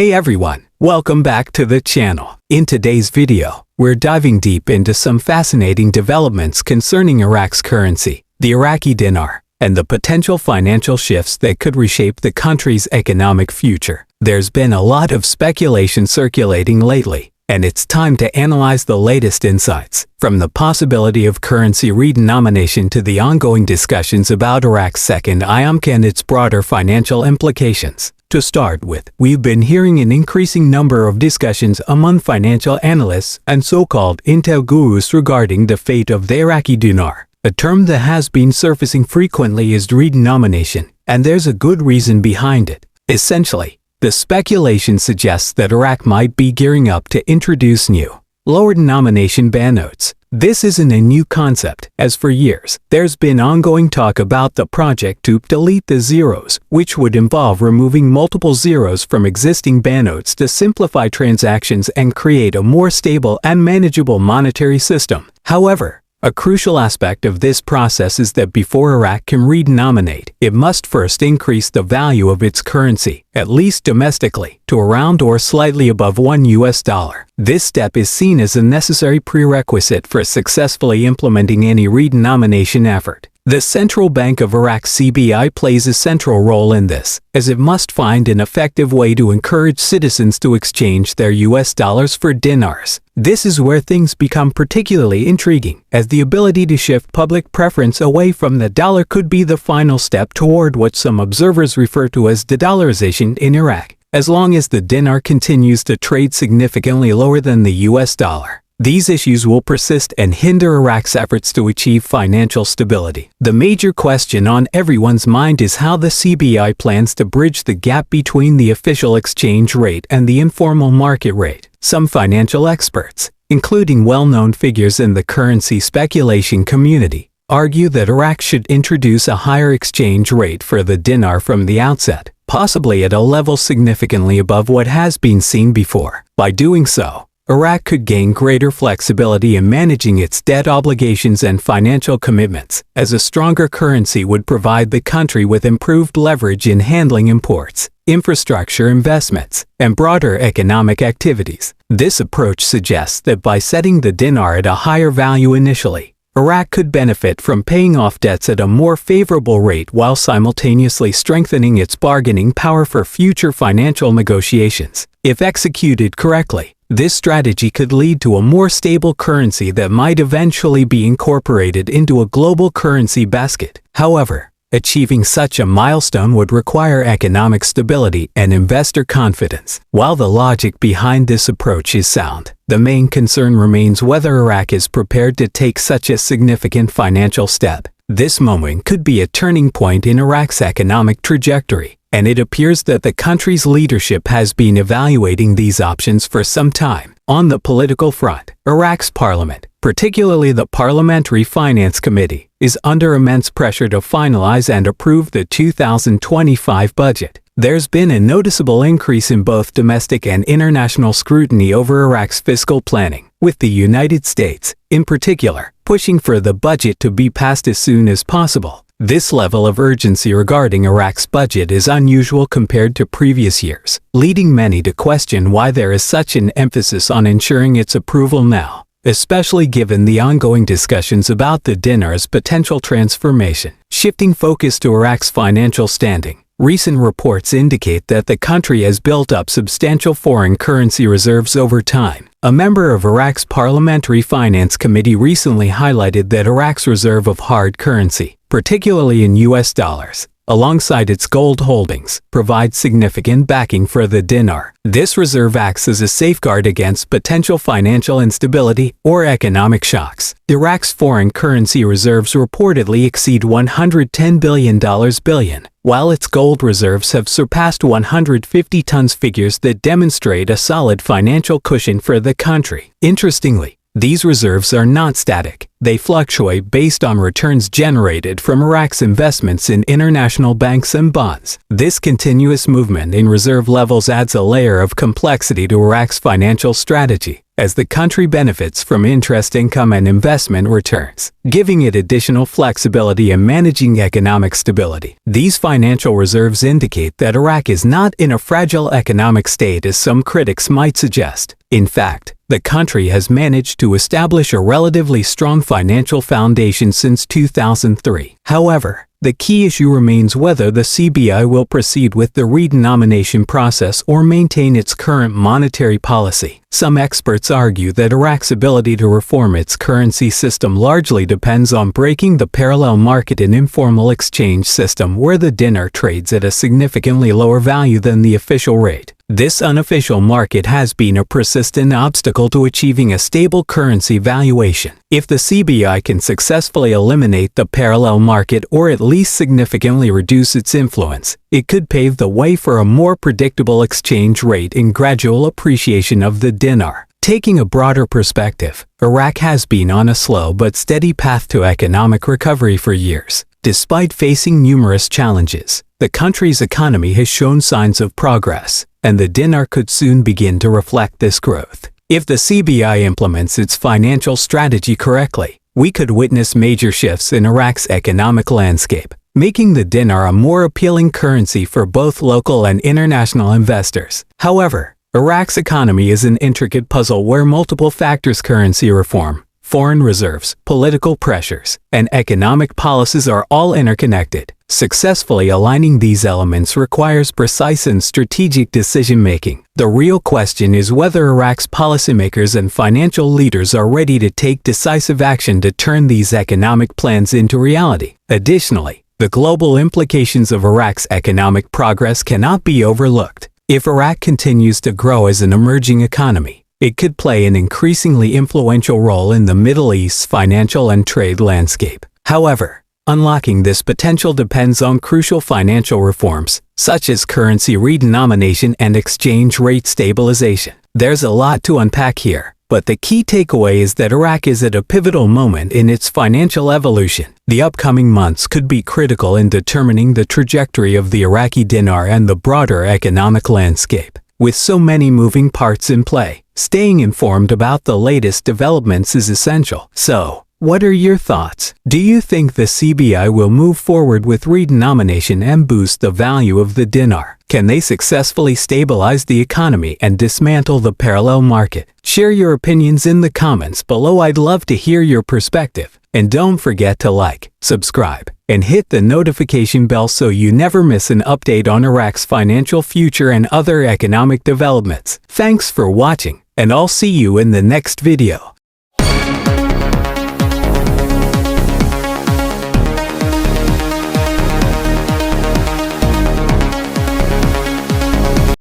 Hey everyone, welcome back to the channel. In today's video, we're diving deep into some fascinating developments concerning Iraq's currency, the Iraqi dinar, and the potential financial shifts that could reshape the country's economic future. There's been a lot of speculation circulating lately, and it's time to analyze the latest insights, from the possibility of currency redenomination to the ongoing discussions about Iraq's second IMF and its broader financial implications. To start with, we've been hearing an increasing number of discussions among financial analysts and so-called Intel gurus regarding the fate of the Iraqi dinar. A term that has been surfacing frequently is redenomination, and there's a good reason behind it. Essentially, the speculation suggests that Iraq might be gearing up to introduce new, lower denomination banknotes. This isn't a new concept, as for years, there's been ongoing talk about the project to delete the zeros, which would involve removing multiple zeros from existing banknotes to simplify transactions and create a more stable and manageable monetary system. However, a crucial aspect of this process is that before Iraq can redenominate, it must first increase the value of its currency, at least domestically, to around or slightly above $1. This step is seen as a necessary prerequisite for successfully implementing any redenomination effort. The Central Bank of Iraq (CBI) plays a central role in this, as it must find an effective way to encourage citizens to exchange their US dollars for dinars. This is where things become particularly intriguing, as the ability to shift public preference away from the dollar could be the final step toward what some observers refer to as de-dollarization in Iraq, as long as the dinar continues to trade significantly lower than the US dollar. These issues will persist and hinder Iraq's efforts to achieve financial stability. The major question on everyone's mind is how the CBI plans to bridge the gap between the official exchange rate and the informal market rate. Some financial experts, including well-known figures in the currency speculation community, argue that Iraq should introduce a higher exchange rate for the dinar from the outset, possibly at a level significantly above what has been seen before. By doing so, Iraq could gain greater flexibility in managing its debt obligations and financial commitments, as a stronger currency would provide the country with improved leverage in handling imports, infrastructure investments, and broader economic activities. This approach suggests that by setting the dinar at a higher value initially, Iraq could benefit from paying off debts at a more favorable rate while simultaneously strengthening its bargaining power for future financial negotiations. If executed correctly, this strategy could lead to a more stable currency that might eventually be incorporated into a global currency basket. However, achieving such a milestone would require economic stability and investor confidence. While the logic behind this approach is sound, the main concern remains whether Iraq is prepared to take such a significant financial step. This moment could be a turning point in Iraq's economic trajectory, and it appears that the country's leadership has been evaluating these options for some time. On the political front, Iraq's parliament, particularly the Parliamentary Finance Committee, is under immense pressure to finalize and approve the 2025 budget. There's been a noticeable increase in both domestic and international scrutiny over Iraq's fiscal planning, with the United States, in particular, pushing for the budget to be passed as soon as possible. This level of urgency regarding Iraq's budget is unusual compared to previous years, leading many to question why there is such an emphasis on ensuring its approval now, especially given the ongoing discussions about the dinar's potential transformation. Shifting focus to Iraq's financial standing, recent reports indicate that the country has built up substantial foreign currency reserves over time. A member of Iraq's Parliamentary Finance Committee recently highlighted that Iraq's reserve of hard currency, particularly in US dollars, alongside its gold holdings, provides significant backing for the dinar. This reserve acts as a safeguard against potential financial instability or economic shocks. Iraq's foreign currency reserves reportedly exceed $110 billion, while its gold reserves have surpassed 150 tons, figures that demonstrate a solid financial cushion for the country. Interestingly, These reserves are not static. They fluctuate based on returns generated from Iraq's investments in international banks and bonds. This continuous movement in reserve levels adds a layer of complexity to Iraq's financial strategy, as the country benefits from interest income and investment returns, giving it additional flexibility in managing economic stability. These financial reserves indicate that Iraq is not in a fragile economic state as some critics might suggest. In fact, the country has managed to establish a relatively strong financial foundation since 2003. However, the key issue remains whether the CBI will proceed with the redenomination process or maintain its current monetary policy. Some experts argue that Iraq's ability to reform its currency system largely depends on breaking the parallel market and informal exchange system where the dinar trades at a significantly lower value than the official rate. This unofficial market has been a persistent obstacle to achieving a stable currency valuation. If the CBI can successfully eliminate the parallel market or at least significantly reduce its influence, it could pave the way for a more predictable exchange rate and gradual appreciation of the dinar. Taking a broader perspective, Iraq has been on a slow but steady path to economic recovery for years. Despite facing numerous challenges, the country's economy has shown signs of progress, and the dinar could soon begin to reflect this growth. If the CBI implements its financial strategy correctly, we could witness major shifts in Iraq's economic landscape, making the dinar a more appealing currency for both local and international investors. However, Iraq's economy is an intricate puzzle where multiple factors: currency reform, foreign reserves, political pressures, and economic policies are all interconnected. Successfully aligning these elements requires precise and strategic decision-making. The real question is whether Iraq's policymakers and financial leaders are ready to take decisive action to turn these economic plans into reality. Additionally, the global implications of Iraq's economic progress cannot be overlooked. If Iraq continues to grow as an emerging economy, it could play an increasingly influential role in the Middle East's financial and trade landscape. However, unlocking this potential depends on crucial financial reforms, such as currency redenomination and exchange rate stabilization. There's a lot to unpack here, but the key takeaway is that Iraq is at a pivotal moment in its financial evolution. The upcoming months could be critical in determining the trajectory of the Iraqi dinar and the broader economic landscape. With so many moving parts in play, staying informed about the latest developments is essential. So, what are your thoughts? Do you think the CBI will move forward with redenomination and boost the value of the dinar? Can they successfully stabilize the economy and dismantle the parallel market? Share your opinions in the comments below. I'd love to hear your perspective. And don't forget to like, subscribe, and hit the notification bell so you never miss an update on Iraq's financial future and other economic developments. Thanks for watching, and I'll see you in the next video.